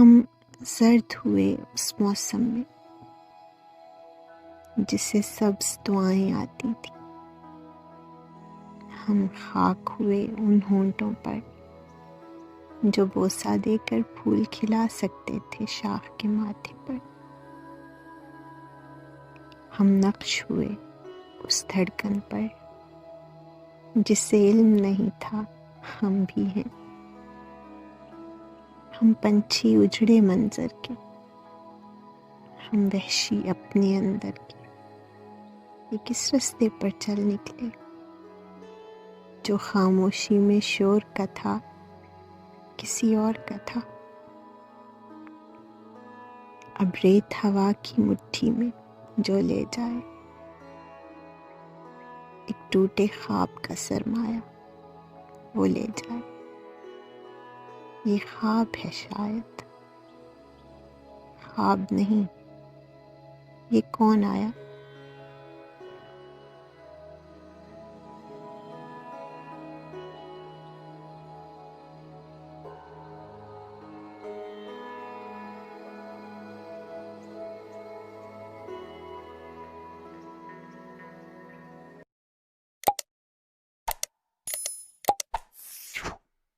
हम जर्द हुए उस मौसम में जिसे सब्ज दुआएं आती थी। हम खाक हुए उन होंठों पर जो बोसा देकर फूल खिला सकते थे शाख के माथे पर। हम नक्श हुए उस धड़कन पर जिससे इल्म नहीं था हम भी हैं। हम पंछी उजड़े मंजर के, हम वहशी अपने अंदर के। ये किस रास्ते पर चल निकले जो खामोशी में शोर का था, किसी और का था। अब रेत हवा की मुट्ठी में जो ले जाए, एक टूटे ख्वाब का सरमाया वो ले जाए। ये ख्वाब है शायद, ख्वाब नहीं। ये कौन आया